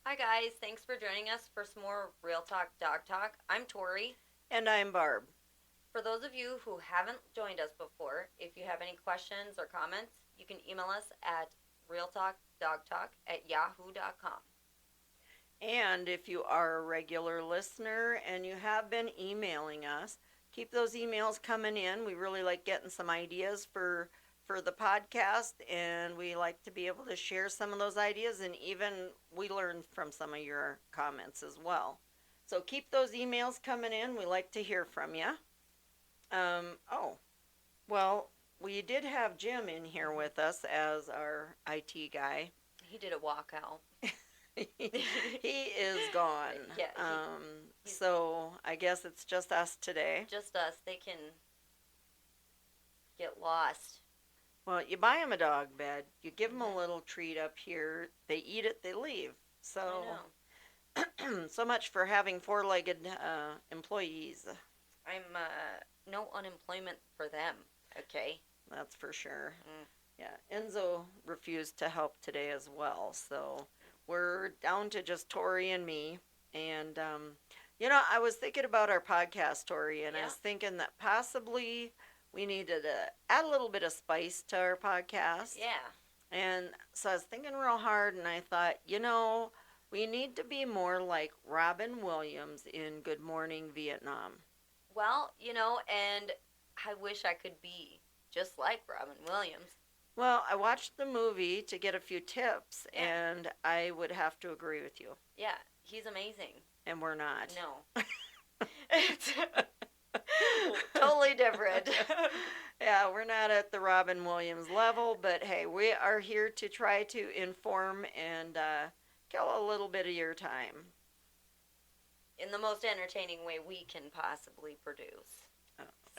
Hi guys, thanks for joining us for some more Real Talk Dog Talk. I'm Tori. And I'm Barb. For those of you who haven't joined us before, if you have any questions or comments, you can email us at realtalkdogtalk@yahoo.com. And if you are a regular listener and you have been emailing us, keep those emails coming in. We really like getting some ideas for the podcast, and we like to be able to share some of those ideas, and even we learn from some of your comments as well. So keep those emails coming in. We like to hear from you. Oh, well, we did have Jim in here with us as our IT guy. He did a walkout. He is gone. Yeah, he's So I guess it's just us today. just us. They can get lost. Well, you buy them a dog bed, you give them a Mhm. little treat up here, they eat it, they leave. I So, know. so much for having four-legged employees. I'm no unemployment for them. Okay. That's for sure. Mm. Yeah, Enzo refused to help today as well. So we're down to just Tori and me. And, I was thinking about our podcast, Tori, and I Yeah. was thinking that possibly we needed to add a little bit of spice to our podcast. Yeah. And so I was thinking real hard, and I thought, we need to be more like Robin Williams in Good Morning Vietnam. Well, and I wish I could be just like Robin Williams. Well, I watched the movie to get a few tips, Yeah. and I would have to agree with you. Yeah, he's amazing. And we're not. No. It's totally different. Yeah, we're not at the Robin Williams level, but hey, we are here to try to inform and kill a little bit of your time. In the most entertaining way we can possibly produce.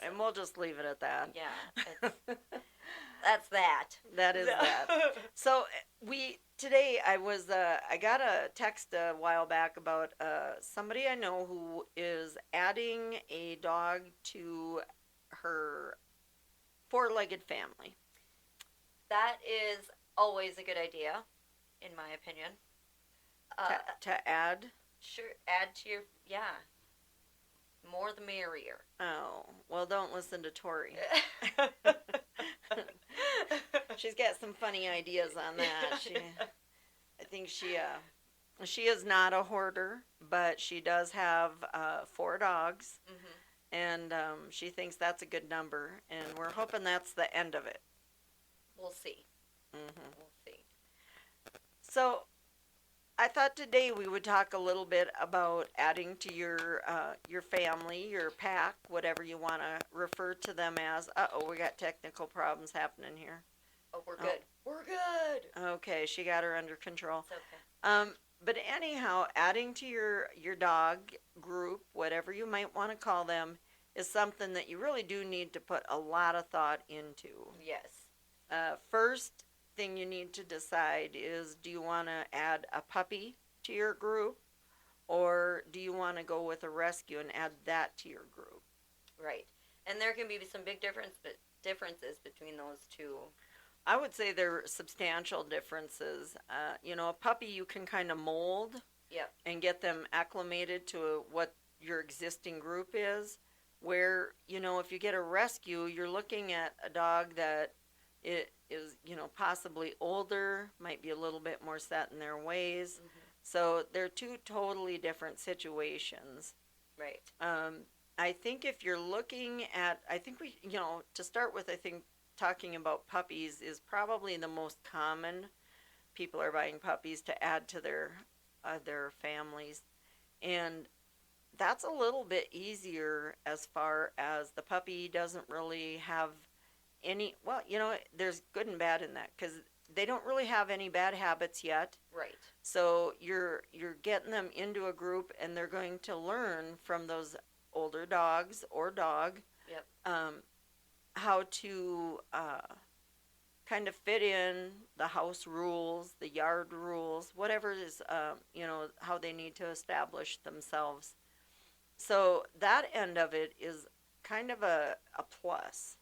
And we'll just leave it at that. Yeah, that's that. That is that. So today I got a text a while back about somebody I know who is adding a dog to her four-legged family. That is always a good idea, in my opinion. To add. Sure, add to your, yeah, more the merrier. Oh, well, don't listen to Tori. She's got some funny ideas on that. I think she is not a hoarder, but she does have four dogs, and she thinks that's a good number, and we're hoping that's the end of it. We'll see. Mm-hmm. We'll see. So I thought today we would talk a little bit about adding to your family, your pack, whatever you want to refer to them as. Uh-oh, we got technical problems happening here. Oh, we're good. We're good. Okay, she got her under control. It's okay. But anyhow, adding to your dog group, whatever you might want to call them, is something that you really do need to put a lot of thought into. Yes. First thing you need to decide is, do you want to add a puppy to your group, or do you want to go with a rescue and add that to your group? Right. And there can be some big differences between those two. I would say there are substantial differences. A puppy you can kind of mold. Yep. And get them acclimated to what your existing group is. Where, if you get a rescue, you're looking at a dog that it is, possibly older, might be a little bit more set in their ways. Mm-hmm. So they're two totally different situations. Right. I think if you're looking at, I think to start with, I think talking about puppies is probably the most common. People are buying puppies to add to their families, and that's a little bit easier as far as the puppy doesn't really have any. Well, there's good and bad in that because they don't really have any bad habits yet. Right. So you're getting them into a group, and they're going to learn from those older dogs or dog. Yep. How to kind of fit in the house rules, the yard rules, whatever is, how they need to establish themselves. So that end of it is kind of a plus.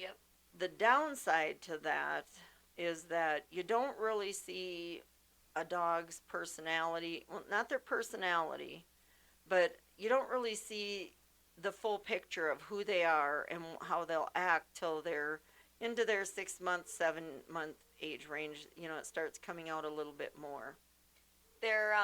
Yep. The downside to that is that you don't really see a dog's personality, well, not their personality, but you don't really see the full picture of who they are and how they'll act till they're into their 6 month, 7 month age range. You know, it starts coming out a little bit more. They're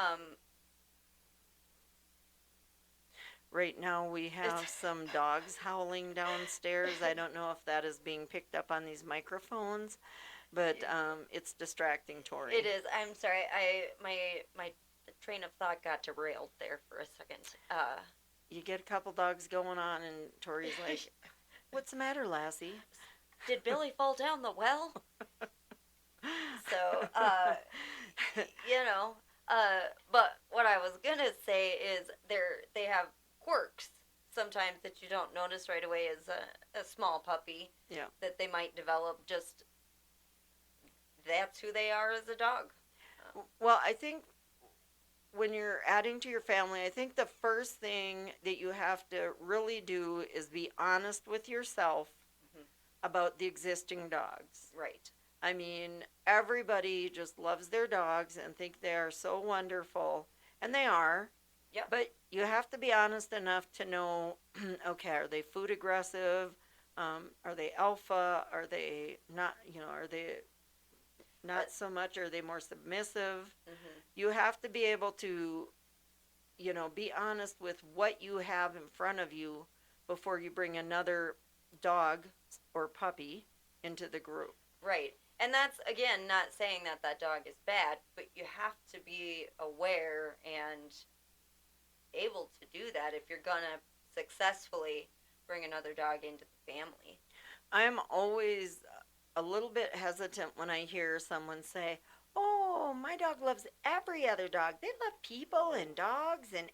Right now we have some dogs howling downstairs. I don't know if that is being picked up on these microphones, but it's distracting Tori. It is. I'm sorry. My train of thought got derailed there for a second. You get a couple dogs going on, and Tori's like, "What's the matter, Lassie?" Did Billy fall down the well? So, you know, but what I was gonna say is they have quirks sometimes that you don't notice right away as a small puppy. Yeah. That they might develop. Just that's who they are as a dog. Well, I think when you're adding to your family, I think the first thing that you have to really do is be honest with yourself Mhm. about the existing dogs. Right. I mean, everybody just loves their dogs and think they are so wonderful, and they are. Yeah. But you have to be honest enough to know, okay, are they food aggressive? Are they alpha? Are they not, are they not so much? Are they more submissive? Mm-hmm. You have to be able to, be honest with what you have in front of you before you bring another dog or puppy into the group. Right. And that's, again, not saying that that dog is bad, but you have to be aware and able to do that if you're going to successfully bring another dog into the family. I'm always a little bit hesitant when I hear someone say, "Oh, my dog loves every other dog. They love people and dogs, and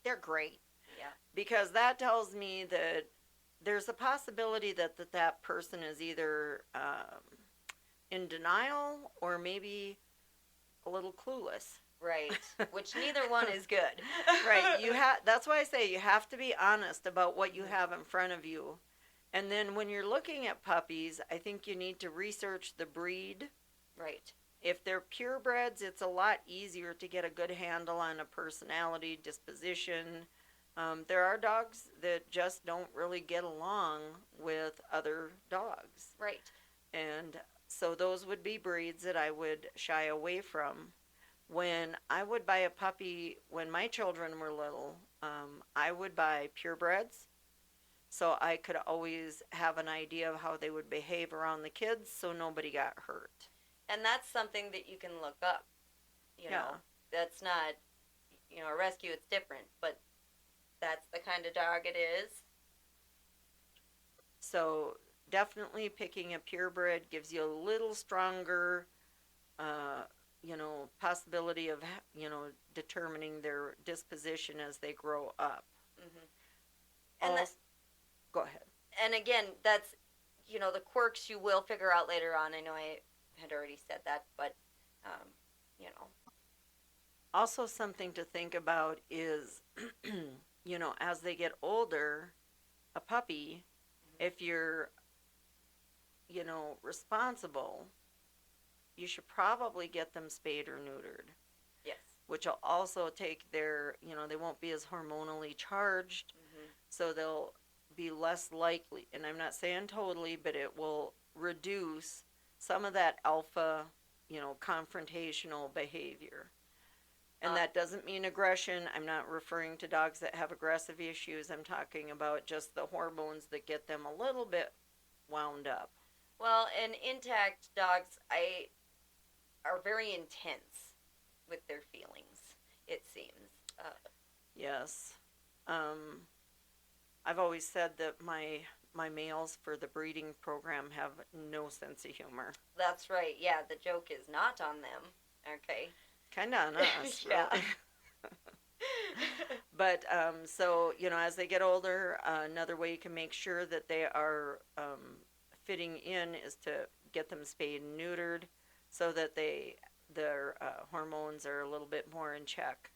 they're great." Yeah. Because that tells me that there's a possibility that person is either in denial or maybe a little clueless. Right. Which neither one is good. Right. That's why I say you have to be honest about what you have in front of you. And then when you're looking at puppies, I think you need to research the breed. Right. If they're purebreds, it's a lot easier to get a good handle on a personality, disposition. There are dogs that just don't really get along with other dogs. Right. And so those would be breeds that I would shy away from. When I would buy a puppy, when my children were little, I would buy purebreds. So I could always have an idea of how they would behave around the kids so nobody got hurt. And that's something that you can look up. You know, that's not, a rescue, it's different, but that's the kind of dog it is. So definitely picking a purebred gives you a little stronger, possibility of, determining their disposition as they grow up. Mm-hmm. And go ahead. And again, that's, the quirks you will figure out later on. I know I had already said that, but, Also something to think about is, as they get older, a puppy, if you're, responsible, you should probably get them spayed or neutered. Yes. Which will also take their, they won't be as hormonally charged, so they'll be less likely, and I'm not saying totally, but it will reduce some of that alpha, confrontational behavior. And that doesn't mean aggression. I'm not referring to dogs that have aggressive issues. I'm talking about just the hormones that get them a little bit wound up. Well, and intact dogs are very intense with their feelings, it seems. Yes. I've always said that my males for the breeding program have no sense of humor. That's right. Yeah, the joke is not on them. Okay. Kind of on us. Yeah. Really. But, so, as they get older, another way you can make sure that they are fitting in is to get them spayed and neutered so that their hormones are a little bit more in check.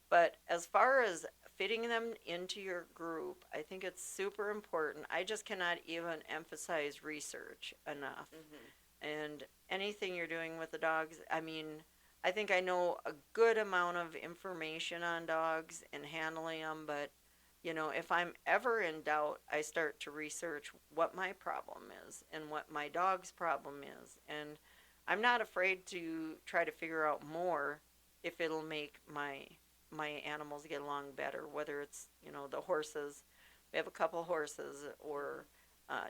But as far as fitting them into your group, I think it's super important. I just cannot even emphasize research enough. Mm-hmm. And anything you're doing with the dogs, I mean, I think I know a good amount of information on dogs and handling them, but if I'm ever in doubt, I start to research what my problem is and what my dog's problem is. And I'm not afraid to try to figure out more if it'll make my animals get along better, whether it's, the horses. We have a couple horses, or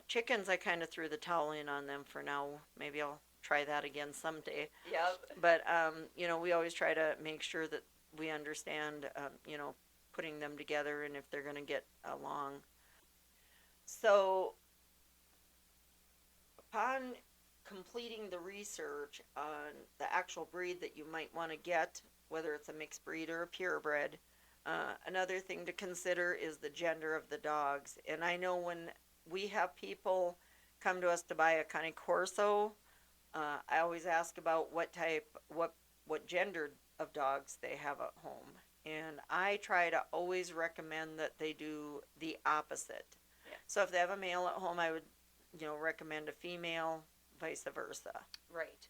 chickens. I kind of threw the towel in on them for now. Maybe I'll try that again someday. Yep. But we always try to make sure that we understand, putting them together and if they're going to get along. So, upon completing the research on the actual breed that you might want to get, whether it's a mixed breed or a purebred, another thing to consider is the gender of the dogs. And I know when we have people come to us to buy a Cane Corso, I always ask about what gender of dogs they have at home. And I try to always recommend that they do the opposite. Yeah. So if they have a male at home, I would, recommend a female, vice versa. Right.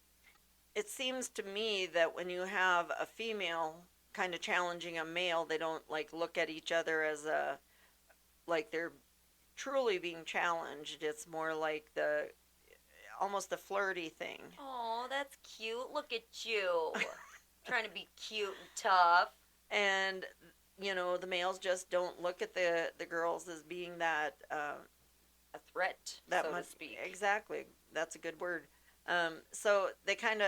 It seems to me that when you have a female kind of challenging a male, they don't look at each other as like they're truly being challenged. It's more like almost a flirty thing. Oh, that's cute. Look at you. Trying to be cute and tough. And the males just don't look at the girls as being that a threat, that so much, to speak. exactly. That's a good word. So they kind of,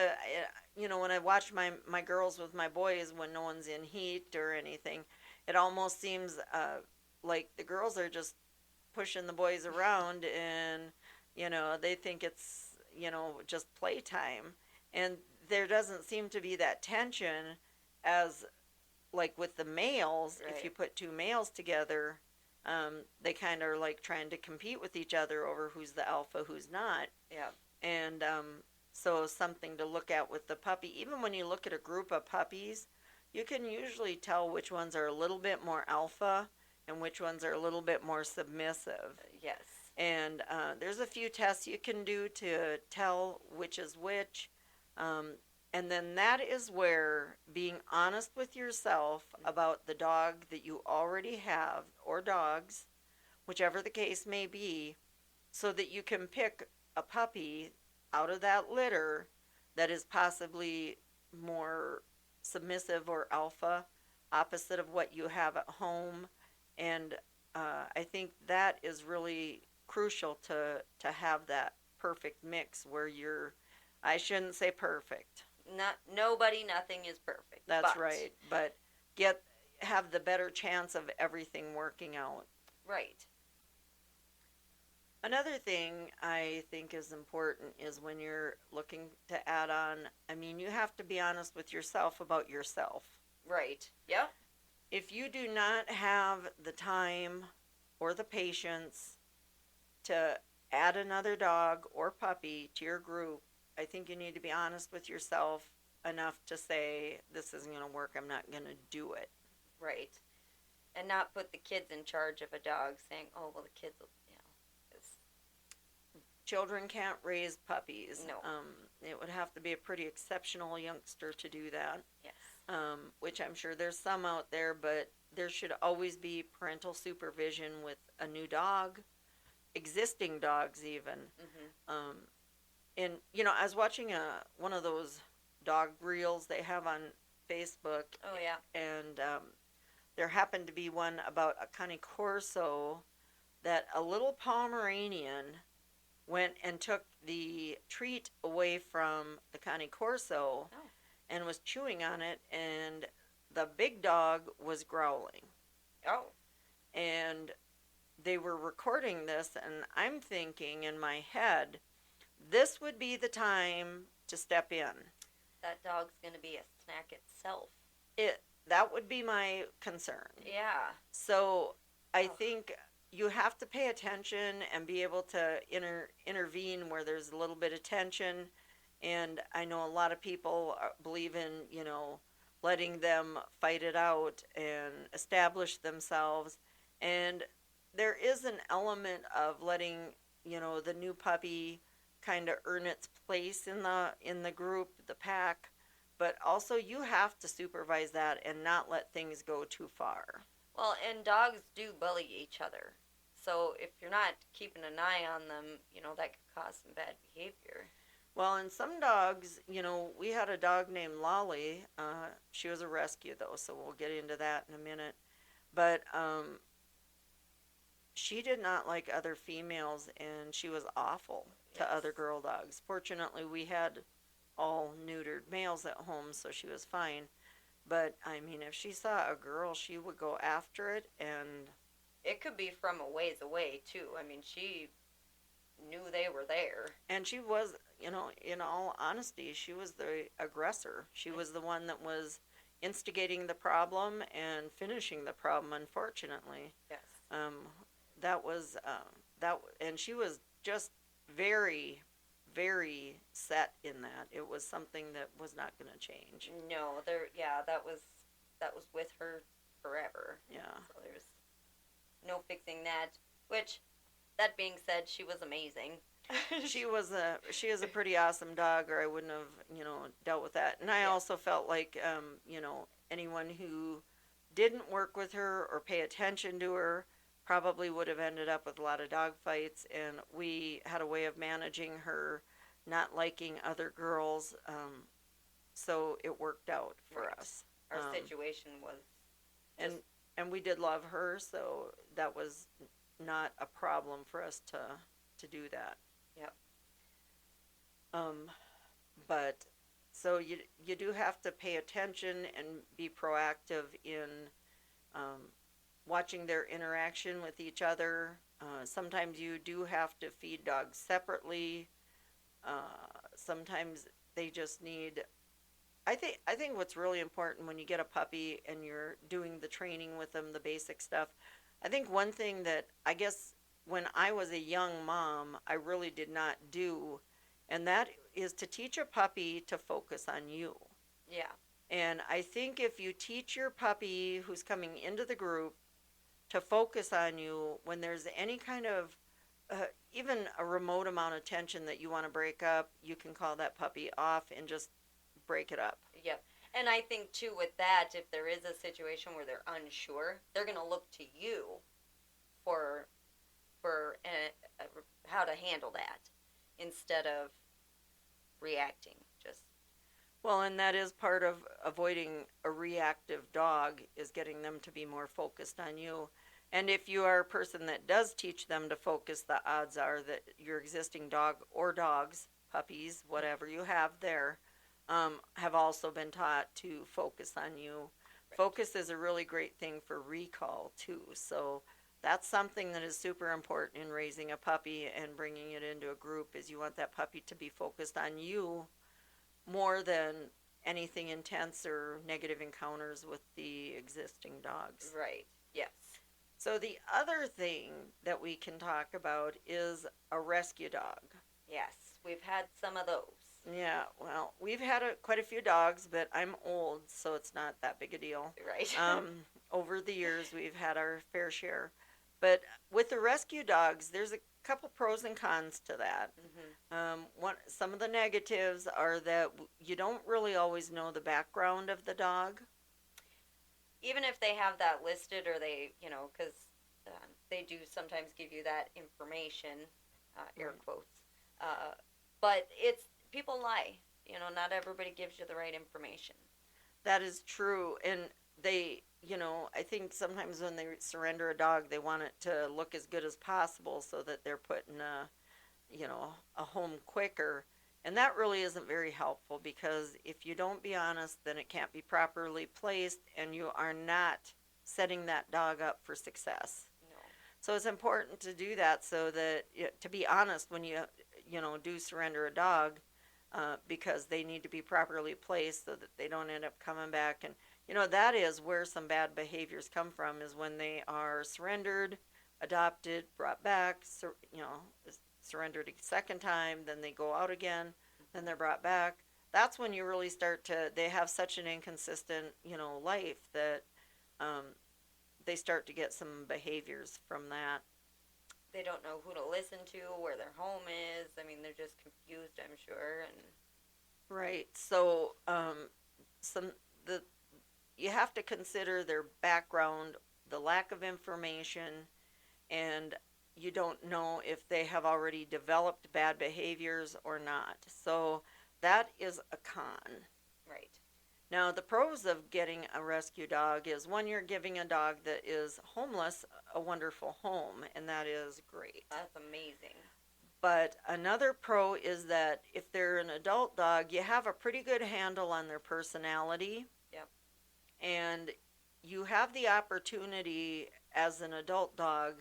when I watch my girls with my boys when no one's in heat or anything, it almost seems like the girls are just pushing the boys around, and they think it's just playtime, and there doesn't seem to be that tension as like with the males. Right. If you put two males together, they kind of are like trying to compete with each other over who's the alpha, who's not. Yeah. And so something to look at with the puppy. Even when you look at a group of puppies, you can usually tell which ones are a little bit more alpha and which ones are a little bit more submissive. Yes. And there's a few tests you can do to tell which is which. And then that is where being honest with yourself about the dog that you already have, or dogs, whichever the case may be, so that you can pick a puppy out of that litter that is possibly more submissive or alpha, opposite of what you have at home. And I think that is really crucial to have that perfect mix where I shouldn't say perfect. Nothing is perfect. That's right. But have the better chance of everything working out. Right. Another thing I think is important is when you're looking to add on, you have to be honest with yourself about yourself. Right. Yep. If you do not have the time or the patience to add another dog or puppy to your group, I think you need to be honest with yourself enough to say, this isn't going to work, I'm not going to do it. Right. And not put the kids in charge of a dog, saying, oh, well, the kids will, Children can't raise puppies. No. It would have to be a pretty exceptional youngster to do that. Yes. Which I'm sure there's some out there, but there should always be parental supervision with a new dog, existing dogs even. Mm-hmm. And, I was watching one of those dog reels they have on Facebook. Oh, yeah. And there happened to be one about a Cane Corso that a little Pomeranian went and took the treat away from the Cane Corso and was chewing on it, and the big dog was growling. Oh. And they were recording this, and I'm thinking in my head, this would be the time to step in. That dog's going to be a snack itself. That would be my concern. Yeah. So I think you have to pay attention and be able to intervene where there's a little bit of tension. And I know a lot of people believe in, letting them fight it out and establish themselves. And there is an element of letting, the new puppy kind of earn its place in the group, the pack. but also you have to supervise that and not let things go too far. Well, and dogs do bully each other. So if you're not keeping an eye on them, that could cause some bad behavior. Well, in some dogs, we had a dog named Lolly. She was a rescue, though, so we'll get into that in a minute. But she did not like other females, and she was awful to Yes. other girl dogs. Fortunately, we had all neutered males at home, so she was fine. But I mean, if she saw a girl, she would go after it, and It could be from a ways away, too. I mean, she knew they were there. she was, in all honesty, she was the aggressor. She was the one that was instigating the problem and finishing the problem. Unfortunately, Yes. um, that was and she was just very, very set in that. It was something that was not going to change. No, yeah, that was with her forever. Yeah. So there's no fixing that. Which, that being said, she was amazing. She is a pretty awesome dog, or I wouldn't have dealt with that. And I Yeah. also felt like anyone who didn't work with her or pay attention to her probably would have ended up with a lot of dog fights. And we had a way of managing her not liking other girls, so it worked out for Right. us. Our situation was and just, and we did love her, so that was not a problem for us to do that. yep. But so you do have to pay attention and be proactive in watching their interaction with each other. Sometimes you do have to feed dogs separately. Sometimes they just need. I think what's really important when you get a puppy and you're doing the training with them, the basic stuff. I think one thing that I guess when I was a young mom, I really did not do, and that is to teach a puppy to focus on you. Yeah. And I think if you teach your puppy who's coming into the group to focus on you when there's any kind of even a remote amount of tension that you want to break up, you can call that puppy off and just break it up. Yep. And I think too with that, if there is a situation where they're unsure, they're going to look to you for how to handle that instead of reacting. Just Well, and that is part of avoiding a reactive dog is getting them to be more focused on you. And if you are a person that does teach them to focus, the odds are that your existing dog or dogs, puppies, whatever you have there, have also been taught to focus on you. Right. Focus is a really great thing for recall too. So that's something that is super important in raising a puppy and bringing it into a group is you want that puppy to be focused on you more than anything intense or negative encounters with the existing dogs. right. Yes. So the other thing that we can talk about is a rescue dog. Yes. We've had some of those. Yeah, well, we've had quite a few dogs, but I'm old, so it's not that big a deal. Right. Over the years, we've had our fair share. But with the rescue dogs, there's a couple pros and cons to that. Some of the negatives are that you don't really always know the background of the dog. Even if they have that listed or they, because they do sometimes give you that information, air Right. quotes. But people lie. Not everybody gives you the right information. That is true, and they, I think sometimes when they surrender a dog, they want it to look as good as possible so that they're put in a home quicker. And that really isn't very helpful because if you don't be honest, then it can't be properly placed and you are not setting that dog up for success. No. So it's important to do that so that, to be honest, when you do surrender a dog, because they need to be properly placed so that they don't end up coming back. And, that is where some bad behaviors come from is when they are surrendered, adopted, brought back, surrendered a second time, then they go out again, then they're brought back. That's when you really they have such an inconsistent, life that they start to get some behaviors from that. They don't know who to listen to, where their home is. I mean, they're just confused, I'm sure. And Right. So some the you have to consider their background, the lack of information, and you don't know if they have already developed bad behaviors or not. So that is a con. Right. Now, the pros of getting a rescue dog is one, you're giving a dog that is homeless a wonderful home, and that is great. That's amazing. But another pro is that if they're an adult dog, you have a pretty good handle on their personality. Yep. And you have the opportunity as an adult dog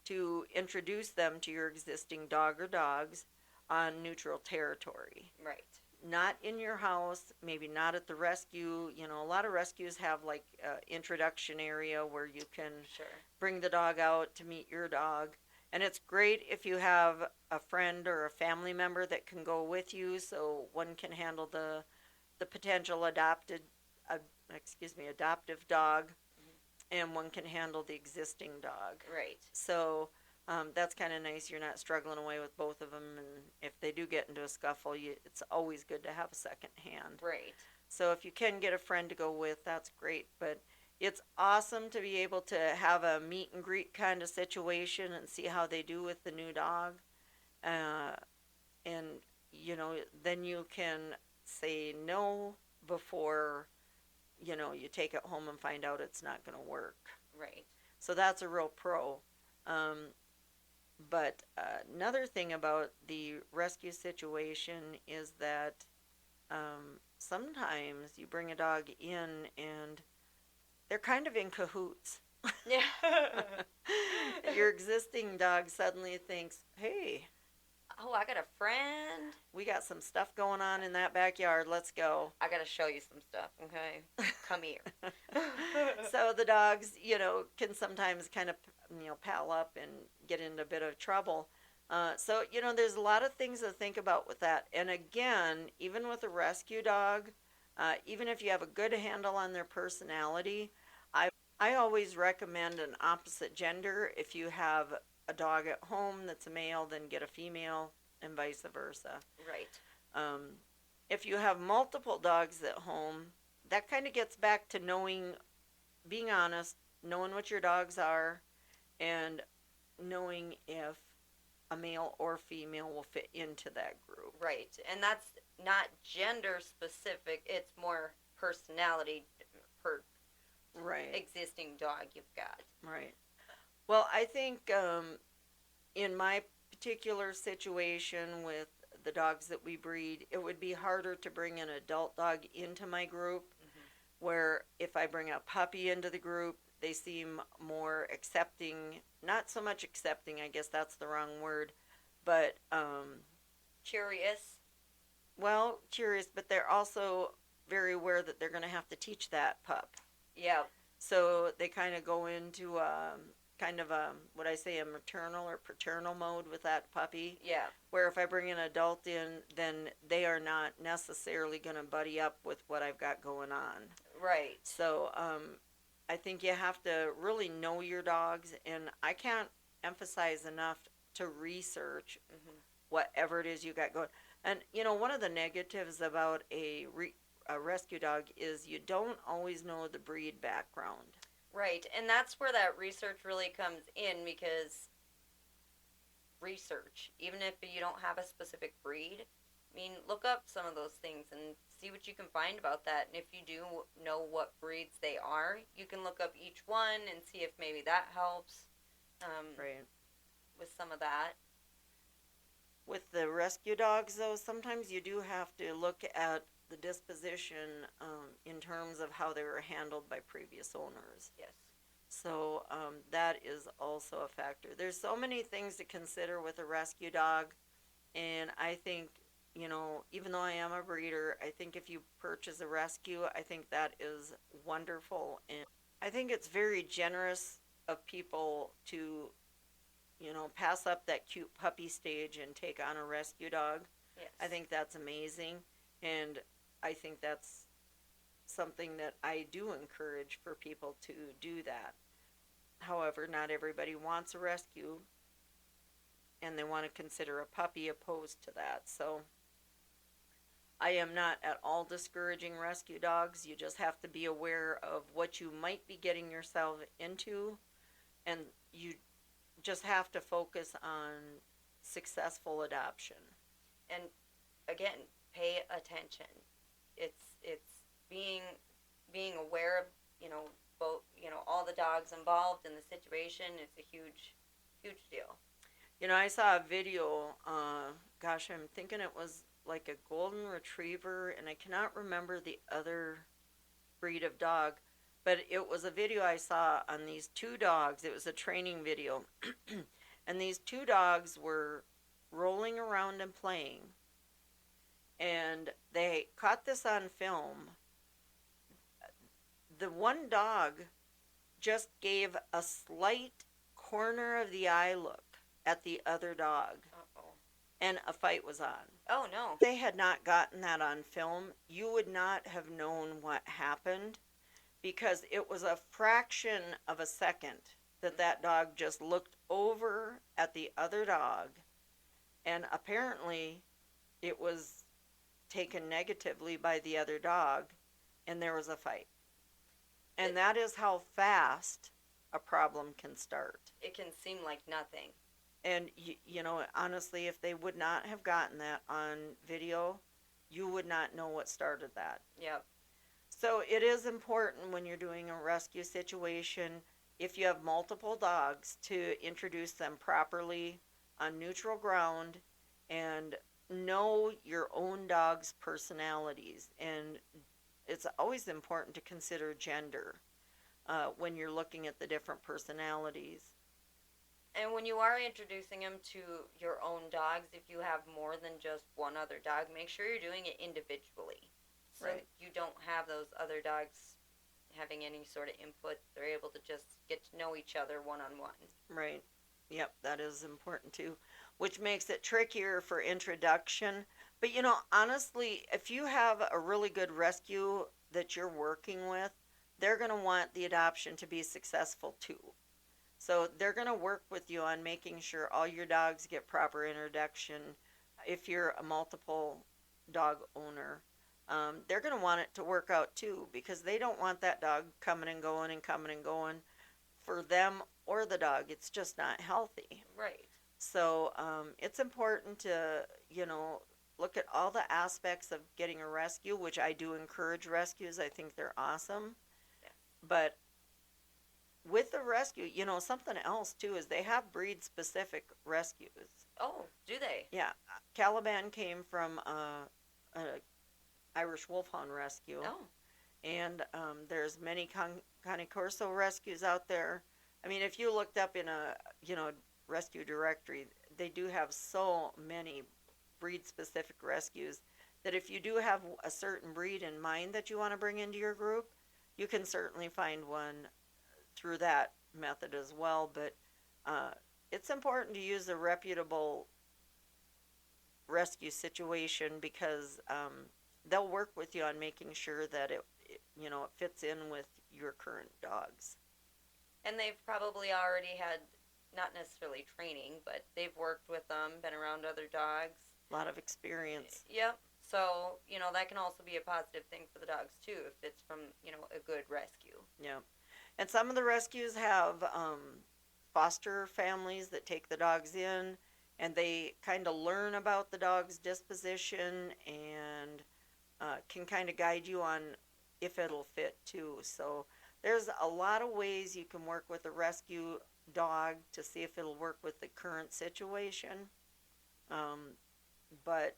to introduce them to your existing dog or dogs on neutral territory. Right. Not in your house, maybe not at the rescue. You know, a lot of rescues have like introduction area where you can Sure. bring the dog out to meet your dog. And it's great if you have a friend or a family member that can go with you, so one can handle the potential adoptive dog, and one can handle the existing dog. Right. So that's kind of nice. You're not struggling away with both of them, and if they do get into a scuffle, it's always good to have a second hand. Right. So if you can get a friend to go with, that's great. But it's awesome to be able to have a meet and greet kind of situation and see how they do with the new dog. And, you know, then you can say no before, you know, you take it home and find out it's not going to work. Right. So that's a real pro. But another thing about the rescue situation is that sometimes you bring a dog in and they're kind of in cahoots. Yeah. Your existing dog suddenly thinks, hey, Oh, I got a friend. we got some stuff going on in that backyard. Let's go. I got to show you some stuff, okay? Come here. So the dogs, you know, can sometimes kind of, you know, pal up and get into a bit of trouble. So, you know, there's a lot of things to think about with that. And again, even with a rescue dog, even if you have a good handle on their personality, I always recommend an opposite gender. If you have a dog at home that's a male, then get a female, and vice versa. Right. If you have multiple dogs at home, that kind of gets back to knowing, being honest, knowing what your dogs are, and knowing if a male or female will fit into that group. Right. And that's not gender specific, it's more personality per Right. existing dog you've got. Right. Well, I think in my particular situation with the dogs that we breed, it would be harder to bring an adult dog into my group, where if I bring a puppy into the group, they seem more accepting, not so much accepting, I guess that's the wrong word, but, Curious. well, curious, but they're also very aware that they're going to have to teach that pup. Yeah. So they kind of go into what I say, a maternal or paternal mode with that puppy, Yeah. where if I bring an adult in, then they are not necessarily going to buddy up with what I've got going on. Right. So I think you have to really know your dogs, and I can't emphasize enough to research whatever it is you got going. And, you know, one of the negatives about a rescue dog is you don't always know the breed background. Right. And that's where that research really comes in, because research, even if you don't have a specific breed, I mean, look up some of those things and see what you can find about that. And if you do know what breeds they are, you can look up each one and see if maybe that helps Right. with some of that. With the rescue dogs, though, sometimes you do have to look at the disposition in terms of how they were handled by previous owners. Yes. So that is also a factor. There's so many things to consider with a rescue dog, and I think, you know, even though I am a breeder, I think if you purchase a rescue, I think that is wonderful, and I think it's very generous of people to, you know, pass up that cute puppy stage and take on a rescue dog. Yes. I think that's amazing, and I think that's something that I do encourage for people to do that. However, not everybody wants a rescue, and they want to consider a puppy opposed to that. So I am not at all discouraging rescue dogs. You just have to be aware of what you might be getting yourself into, and you just have to focus on successful adoption. And again, pay attention. It's being aware of, both, all the dogs involved in the situation. It's a huge deal. I saw a video, gosh, I'm thinking it was like a golden retriever, and I cannot remember the other breed of dog, but it was a video I saw on these two dogs. It was a training video. And these two dogs were rolling around and playing, and they caught this on film. The one dog just gave a slight corner of the eye look at the other dog, Uh-oh. and a fight was on. Oh, no. If they had not gotten that on film, you would not have known what happened, because it was a fraction of a second that dog just looked over at the other dog, and apparently it was taken negatively by the other dog, and there was a fight. And that is how fast a problem can start. It can seem like nothing. And, honestly, if they would not have gotten that on video, you would not know what started that. Yep. So it is important when you're doing a rescue situation, if you have multiple dogs, to introduce them properly on neutral ground and know your own dog's personalities. And it's always important to consider gender when you're looking at the different personalities. And when you are introducing them to your own dogs, if you have more than just one other dog, make sure you're doing it individually. So Right. you don't have those other dogs having any sort of input. They're able to just get to know each other one-on-one. Right. Yep, that is important too, which makes it trickier for introduction. But honestly, if you have a really good rescue that you're working with, they're going to want the adoption to be successful too. So they're going to work with you on making sure all your dogs get proper introduction. If you're a multiple dog owner, they're going to want it to work out too, because they don't want that dog coming and going and coming and going for them or the dog. It's just not healthy. Right. So it's important to, look at all the aspects of getting a rescue, which I do encourage rescues. I think they're awesome. Yeah. But with the rescue, something else too is they have breed specific rescues. Oh, do they? Yeah, Caliban came from a Irish Wolfhound rescue. Oh. And there's many Cane Corso rescues out there. I mean, if you looked up in a rescue directory, they do have so many breed specific rescues that if you do have a certain breed in mind that you want to bring into your group, you can certainly find one through that method as well. But it's important to use a reputable rescue situation, because they'll work with you on making sure that it fits in with your current dogs. And they've probably already had, not necessarily training, but they've worked with them, been around other dogs. A lot of experience. Yep. So, that can also be a positive thing for the dogs too, if it's from, a good rescue. Yeah. And some of the rescues have foster families that take the dogs in, and they kind of learn about the dog's disposition and can kind of guide you on if it'll fit too. So there's a lot of ways you can work with a rescue dog to see if it'll work with the current situation. But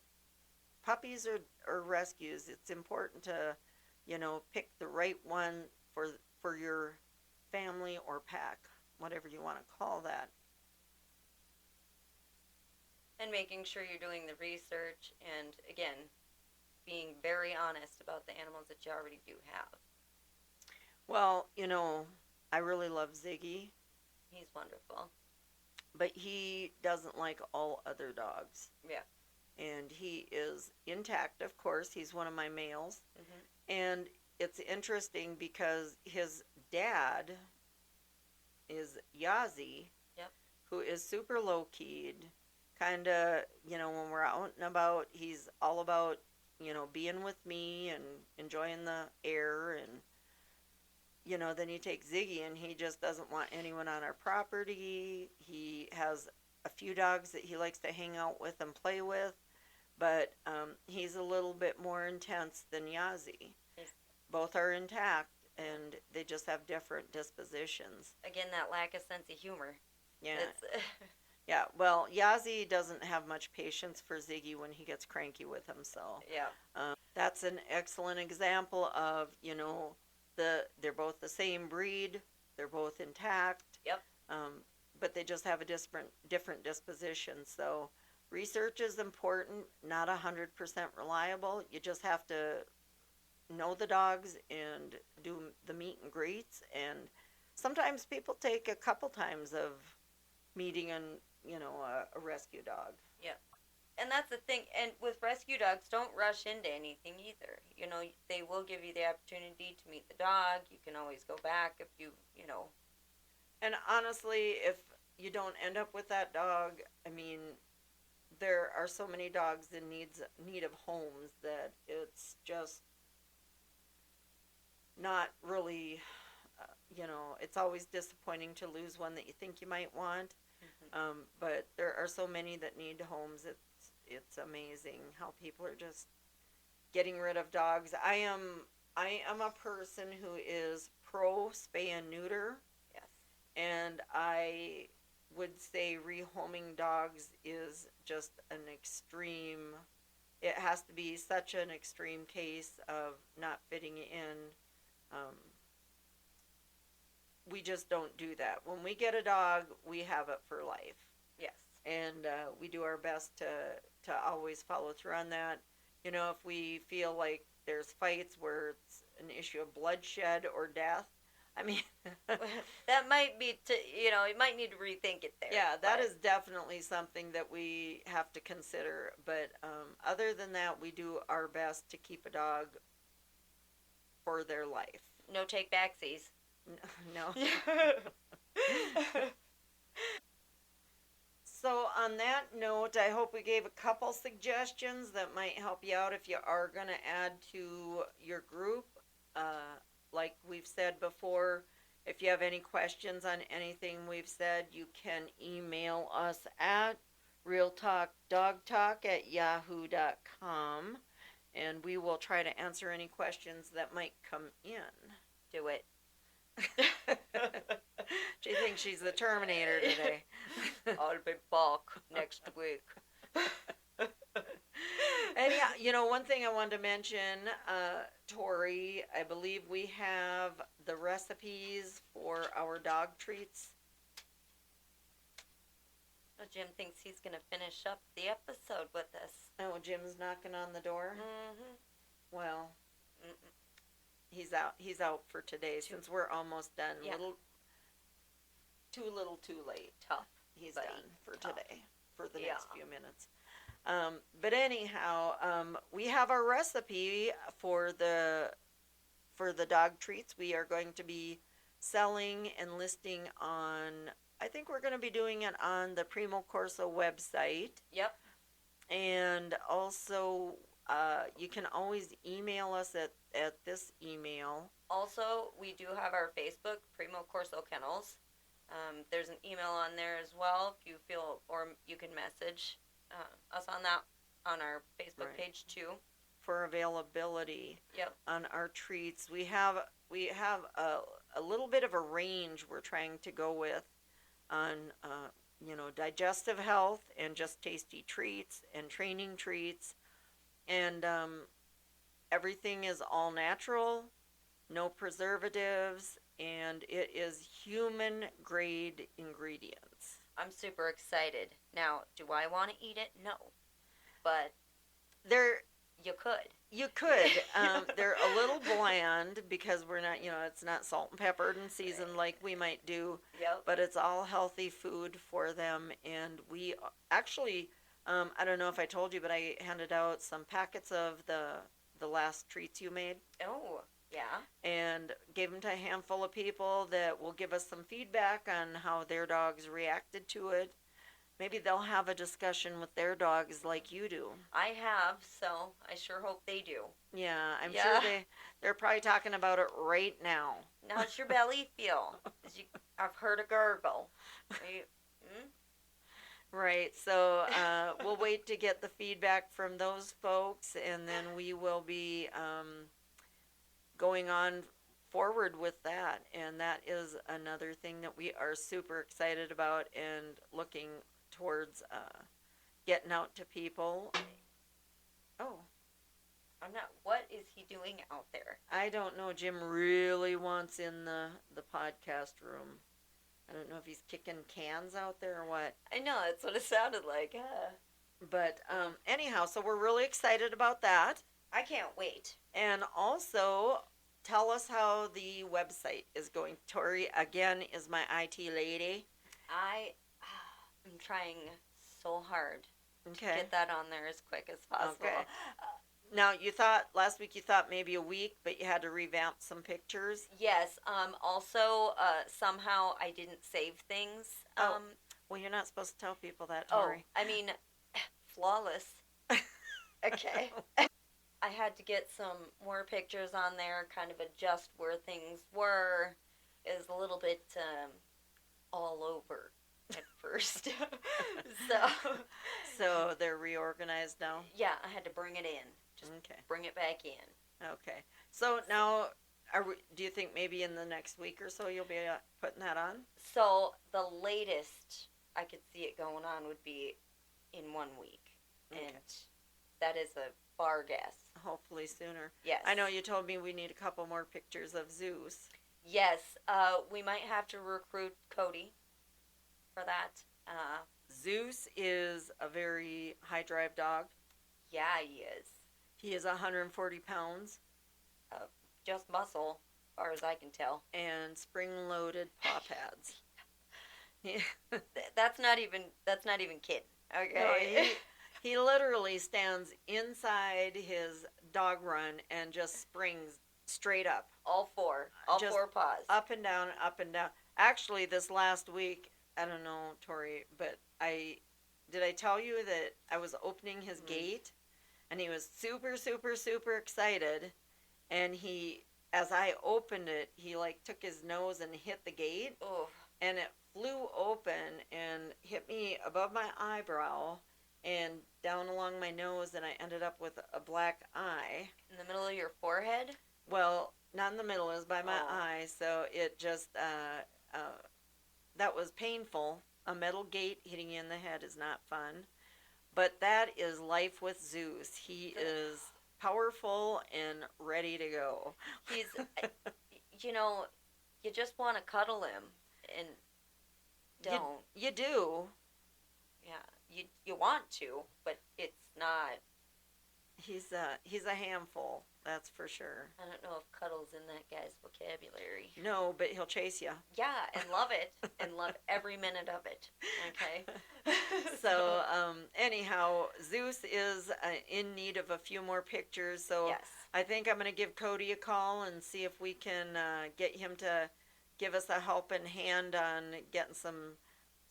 puppies or rescues, it's important to, pick the right one for your family or pack, whatever you want to call that. And making sure you're doing the research and, again, being very honest about the animals that you already do have. Well, I really love Ziggy, He's wonderful. but he doesn't like all other dogs. Yeah. And he is intact, of course. He's one of my males. Mm-hmm. And it's interesting because his dad is Yazi, Yep. who is super low-keyed. Kind of, when we're out and about, he's all about, being with me and enjoying the air. And then you take Ziggy, and he just doesn't want anyone on our property. He has a few dogs that he likes to hang out with and play with, but he's a little bit more intense than Yazzie. Yes. Both are intact, and they just have different dispositions. Again, that lack of sense of humor. Yeah. It's, Yeah, well, Yazzie doesn't have much patience for Ziggy when he gets cranky with him, so yeah. that's an excellent example of, they're both the same breed, they're both intact. Yep. But they just have a different disposition. So research is important, not 100% reliable. You just have to know the dogs and do the meet and greets. And sometimes people take a couple times of meeting a rescue dog. Yeah. And that's the thing. And with rescue dogs, don't rush into anything either. They will give you the opportunity to meet the dog. You can always go back if you. And honestly, if you don't end up with that dog, I mean, there are so many dogs in need of homes that it's just not really, it's always disappointing to lose one that you think you might want. Mm-hmm. But there are so many that need homes. It's amazing how people are just getting rid of dogs. I am a person who is pro spay and neuter. Yes. And I would say rehoming dogs is just an extreme. It has to be such an extreme case of not fitting in. We just don't do that. When we get a dog, we have it for life. Yes. And we do our best to always follow through on that. If we feel like there's fights where it's an issue of bloodshed or death, I mean, that might be you might need to rethink it there. Yeah, that is definitely something that we have to consider. But other than that, we do our best to keep a dog for their life. No take backsies. No. So on that note, I hope we gave a couple suggestions that might help you out if you are going to add to your group. Like we've said before, if you have any questions on anything we've said, you can email us at realtalkdogtalk@yahoo.com, and we will try to answer any questions that might come in. Do it. She thinks she's the Terminator today. I'll be back next week. And yeah, one thing I wanted to mention, Tori, I believe we have the recipes for our dog treats. Oh, Jim thinks he's going to finish up the episode with us. Oh, Jim's knocking on the door? Mm-hmm. Well, he's out for today since we're almost done. Yeah. Too little, too late. Tough. He's buddy. done for Tough. today, for the next few minutes. But anyhow, we have our recipe for the dog treats. We are going to be selling and listing on, I think we're going to be doing it on the Primo Corso website. Yep. And also, you can always email us at this email. Also, we do have our Facebook, Primo Corso Kennels. There's an email on there as well if you feel, or you can message us on that on our Facebook page too. For availability. Yep. On our treats, we have a little bit of a range we're trying to go with on digestive health and just tasty treats and training treats, and everything is all natural, no preservatives, and it is human grade ingredients. I'm super excited. Now, do I want to eat it? No. But you could. You could. They're a little bland because we're not, it's not salt and peppered and seasoned like we might do. Yep. But it's all healthy food for them. And we actually, I don't know if I told you, but I handed out some packets of the last treats you made. Oh, yeah. And gave them to a handful of people that will give us some feedback on how their dogs reacted to it. Maybe they'll have a discussion with their dogs like you do. I have, so I sure hope they do. Yeah, I'm sure Yeah. they're probably talking about it right now. How's your belly feel? I've heard a gurgle. Are you, hmm? Right. So we'll wait to get the feedback from those folks, and then we will be going on forward with that. And that is another thing that we are super excited about and looking towards getting out to people. Oh, I'm not. What is he doing out there? I don't know. Jim really wants in the podcast room. I don't know if he's kicking cans out there or what. I know, that's what it sounded like. But anyhow, so we're really excited about that. I can't wait. And also, tell us how the website is going. Tori, again, is my IT lady. I am trying so hard to Okay. get that on there as quick as possible. Okay. Now, last week you thought maybe a week, but you had to revamp some pictures. Yes. Also, somehow I didn't save things. Well, you're not supposed to tell people that, Oh, Tori. I mean, flawless. Okay. I had to get some more pictures on there, kind of adjust where things were. It was a little bit all over at first. So, So they're reorganized now? yeah, I had to bring it in. Just Okay. bring it back in. Okay. So now, do you think maybe in the next week or so you'll be putting that on? So, the latest I could see it going on would be in 1 week. Okay. And that is a far guess. Hopefully sooner. Yes. I know you told me we need a couple more pictures of Zeus. Yes, we might have to recruit Cody for that. Zeus is a very high drive dog. Yeah, he is. He is 140 pounds Just muscle, as far as I can tell. and spring loaded paw pads. That's not even kidding. No, Okay. he literally stands inside his dog run and just springs straight up. All four Just paws. Up and down, up and down. Actually, this last week, I don't know, Tori, but did I tell you that I was opening his gate and he was super, super, super excited. And as I opened it, he like took his nose and hit the gate Oh, and it flew open and hit me above my eyebrow and down along my nose, and I ended up with a black eye. in the middle of your forehead? Well, not in the middle, it was by my Oh. eye, so it just, that was painful. A metal gate hitting you in the head is not fun. But that is life with Zeus. He is powerful and ready to go. He's, you just want to cuddle him and don't. You do. Yeah, you want to, but it's not. He's a handful, that's for sure. I don't know if cuddle's in that guy's vocabulary. No, but he'll chase you. Yeah, and love it, and love every minute of it. Okay. So, anyhow, Zeus is in need of a few more pictures. So yes. I think I'm going to give Cody a call and see if we can get him to give us a helping hand on getting some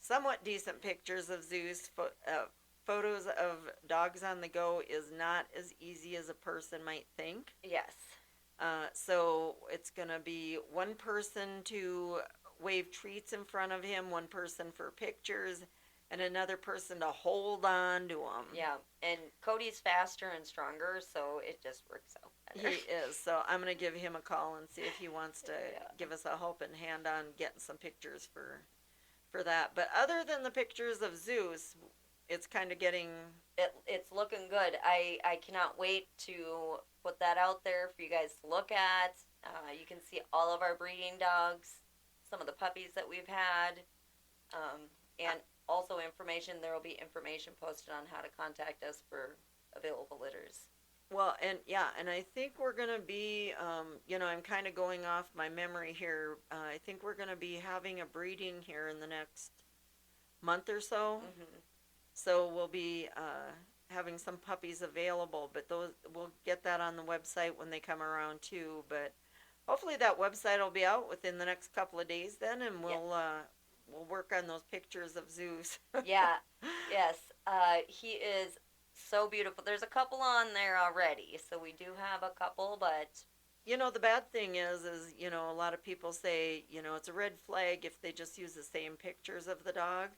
somewhat decent pictures of Zeus. Photos of dogs on the go is not as easy as a person might think. Yes. So it's going to be one person to wave treats in front of him, one person for pictures, and another person to hold on to him. Yeah, and Cody's faster and stronger, so it just works out He better. is. So I'm going to give him a call and see if he wants to Yeah. give us a helping hand on getting some pictures for that. But other than the pictures of Zeus, it's kind of getting... It's looking good. I cannot wait to put that out there for you guys to look at. You can see all of our breeding dogs, some of the puppies that we've had, and also information. There will be information posted on how to contact us for available litters. Well, and yeah, and I think we're going to be, I'm kind of going off my memory here. I think we're going to be having a breeding here in the next month or so. Mm-hmm. So we'll be having some puppies available, but we'll get that on the website when they come around too. But hopefully that website will be out within the next couple of days then, and we'll work on those pictures of Zeus. Yeah, yes. He is so beautiful. There's a couple on there already, so we do have a couple, but You know, the bad thing is, you know, a lot of people say, you know, it's a red flag if they just use the same pictures of the dog.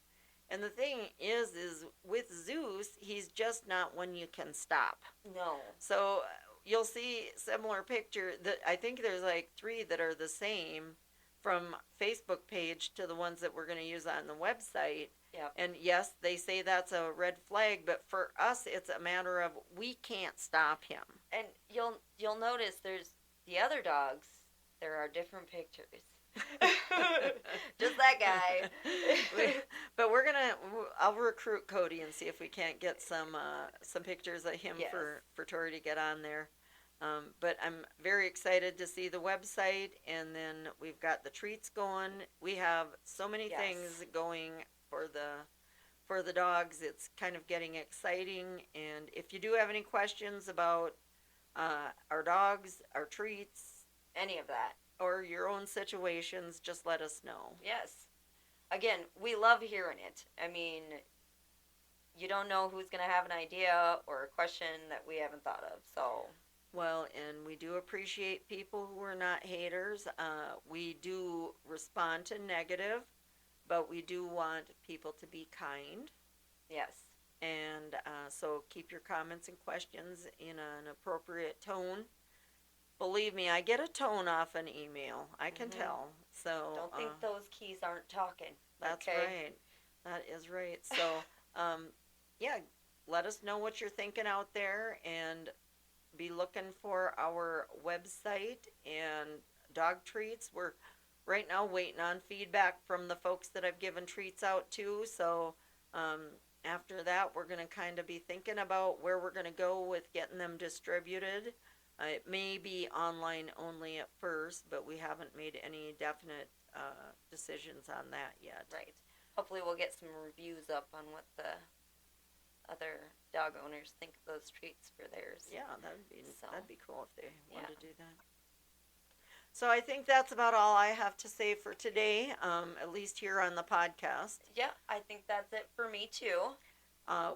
And the thing is with Zeus, he's just not one you can stop. no. So you'll see similar picture that I think there's like 3 that are the same from Facebook page to the ones that we're going to use on the website. Yep. And yes, they say that's a red flag, but for us it's a matter of we can't stop him. And you'll notice there's the other dogs. There are different pictures. Just that guy. But I'll recruit Cody and see if we can't get some pictures of him Yes. for Tori to get on there. But I'm very excited to see the website, and then we've got the treats going. We have so many Yes. things going for the dogs. It's kind of getting exciting. And if you do have any questions about our dogs, our treats, Any of that. or your own situations, just let us know. Yes. Again, we love hearing it. I mean, you don't know who's going to have an idea or a question that we haven't thought of. So, Well, and we do appreciate people who are not haters. We do respond to negative, but we do want people to be kind. yes. And so keep your comments and questions in an appropriate tone. Believe me, I get a tone off an email. I can Mhm. tell. So Don't think those keys aren't talking. that's okay? right. That is right. So yeah, let us know what you're thinking out there, and be looking for our website and dog treats. We're right now waiting on feedback from the folks that I've given treats out to. So after that, we're going to kind of be thinking about where we're going to go with getting them distributed. It may be online only at first, but we haven't made any definite decisions on that yet. Right. Hopefully, we'll get some reviews up on what the other dog owners think of those treats for theirs. Yeah, So. that'd be cool if they wanted Yeah. to do that. So I think that's about all I have to say for today, at least here on the podcast. Yeah, I think that's it for me too.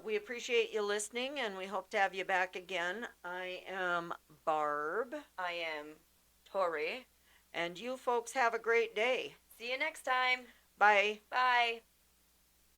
We appreciate you listening, and we hope to have you back again. I am Barb, I am Tori. and you folks have a great day. See you next time. Bye. Bye.